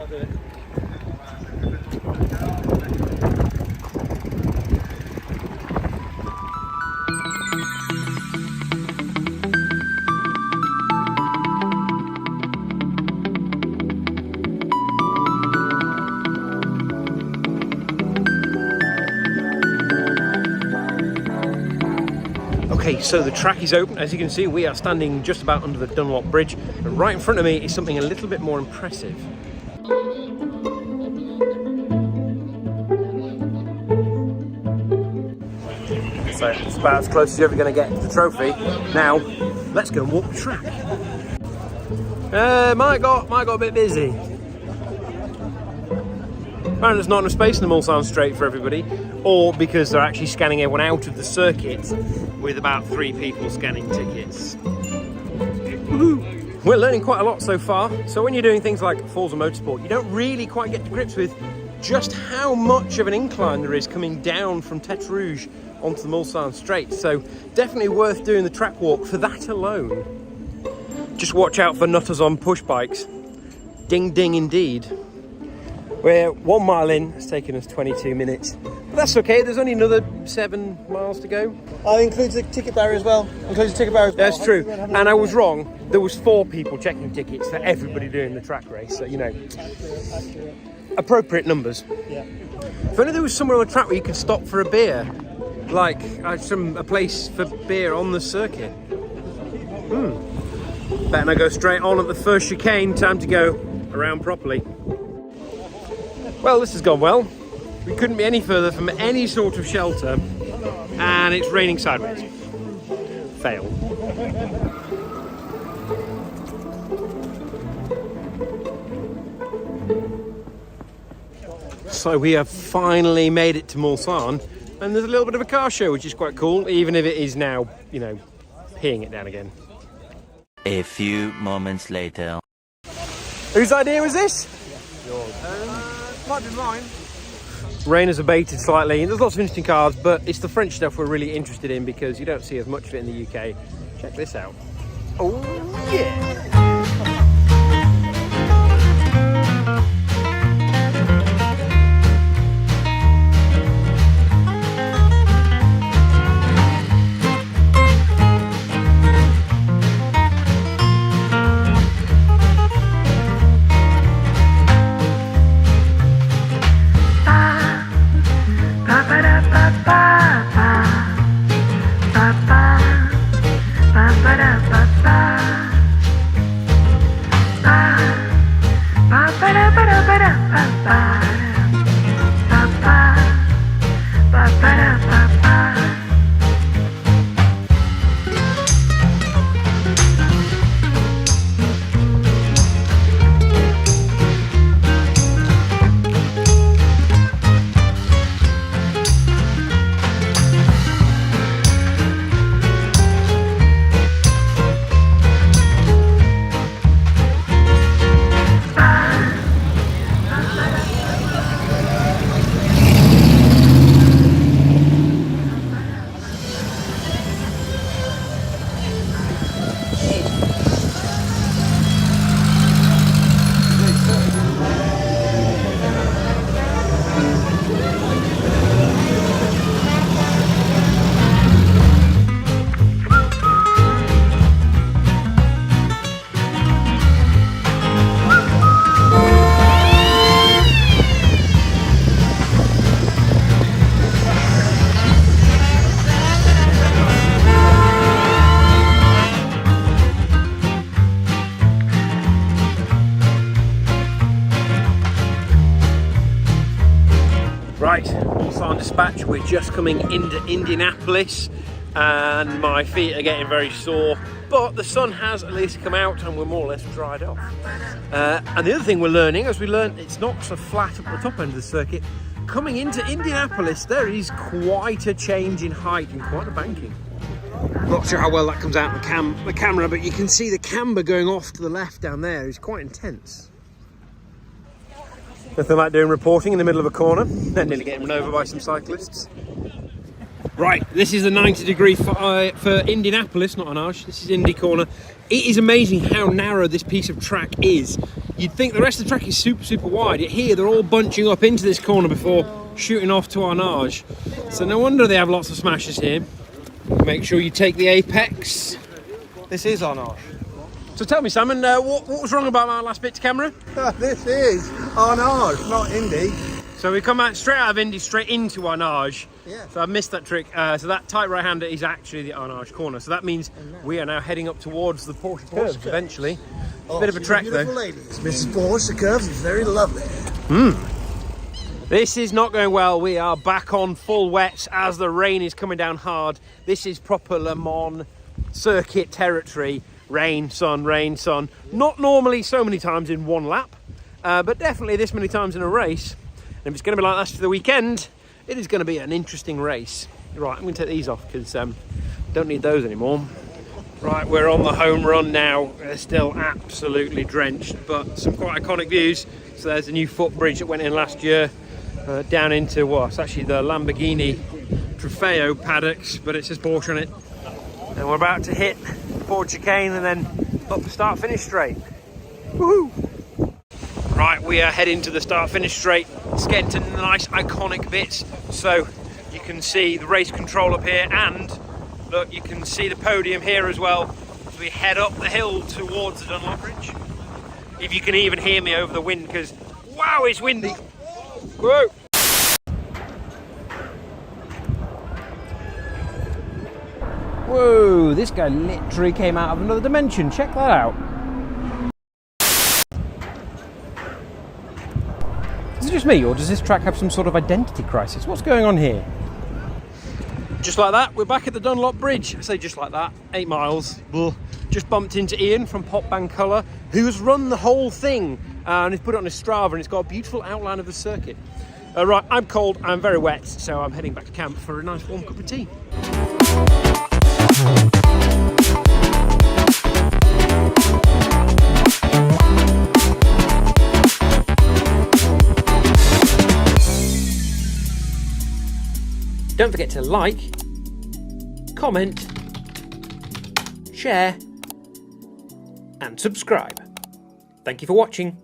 do it. Okay, so the track is open. As you can see, we are standing just about under the Dunlop Bridge, and right in front of me is something a little bit more impressive. So it's about as close as you're ever going to get to the trophy. Now, let's go and walk the track. Might got a bit busy. Apparently there's not enough space in the Mulsanne Straight for everybody, or because they're actually scanning everyone out of the circuit with about 3 people scanning tickets. Woohoo! We're learning quite a lot so far. So when you're doing things like Forza Motorsport, you don't really quite get to grips with just how much of an incline there is coming down from Tête Rouge onto the Mulsanne Straight. So definitely worth doing the track walk for that alone. Just watch out for nutters on push bikes. Ding ding indeed. We're 1 mile in, it's taken us 22 minutes. But that's okay, there's only another 7 miles to go. Oh, it includes the ticket barrier as well. That's true. And I was wrong. There was 4 people checking tickets for everybody doing the track race. So, you know, appropriate numbers. Yeah. If only there was somewhere on the track where you could stop for a beer. Like a place for beer on the circuit. Better not go straight on at the first chicane. Time to go around properly. Well, this has gone well. We couldn't be any further from any sort of shelter, and it's raining sideways. Fail. So we have finally made it to Mulsanne, and there's a little bit of a car show, which is quite cool, even if it is now, you know, peeing it down again. A few moments later. Whose idea was this? Yours. Might be mine. Rain has abated slightly, and there's lots of interesting cars, but it's the French stuff we're really interested in because you don't see as much of it in the UK. Check this out. Oh yeah! Right, Mulsanne dispatch, we're just coming into Indianapolis and my feet are getting very sore, but the sun has at least come out and we're more or less dried off. And the other thing we're learning, as we learned, it's not so flat at the top end of the circuit. Coming into Indianapolis, there is quite a change in height and quite a banking. Not sure how well that comes out in the camera, but you can see the camber going off to the left down there is quite intense. Nothing like doing reporting in the middle of a corner, then nearly getting run over by some cyclists. Right, this is the 90-degree for Indianapolis, not Arnage. This is Indy corner. It is amazing how narrow this piece of track is. You'd think the rest of the track is super wide, yet here they're all bunching up into this corner before shooting off to Arnage. So no wonder they have lots of smashes here. Make sure you take the apex. This is Arnage. So tell me, Simon, what was wrong about my last bit to camera? This is Arnage, not Indy. So we come out straight out of Indy, straight into Arnage. Yeah. So I've missed that trick. So that tight right-hander is actually the Arnage corner. So that means we are now heading up towards the Porsche curves eventually. Oh, Bit of a trek though. Beautiful ladies. Mrs. Porsche, the curves is very lovely. This is not going well. We are back on full wets as the rain is coming down hard. This is proper Le Mans circuit territory. Rain, sun, rain, sun. Not normally so many times in one lap, but definitely this many times in a race. And if it's going to be like that for the weekend, it is going to be an interesting race. Right, I'm going to take these off because don't need those anymore. Right, we're on the home run now. They're still absolutely drenched, but some quite iconic views. So there's a new footbridge that went in last year down into what's actually the Lamborghini Trofeo paddocks, but it says Porsche on it. And we're about to hit Ford chicane and then up the start-finish straight. Woohoo! Right, we are heading to the start-finish straight. It's getting to nice iconic bits. So you can see the race control up here, and look, you can see the podium here as well as we head up the hill towards the Dunlop Bridge. If you can even hear me over the wind, because wow, it's windy. Whoa! Whoa, this guy literally came out of another dimension. Check that out. Is it just me, or does this track have some sort of identity crisis? What's going on here? Just like that, we're back at the Dunlop Bridge. I say just like that, 8 miles. Ugh. Just bumped into Ian from Pop Band Colour, who's run the whole thing and he's put it on his Strava, and it's got a beautiful outline of the circuit. Right, I'm cold, I'm very wet, so I'm heading back to camp for a nice warm cup of tea. Don't forget to like, comment, share, and subscribe. Thank you for watching.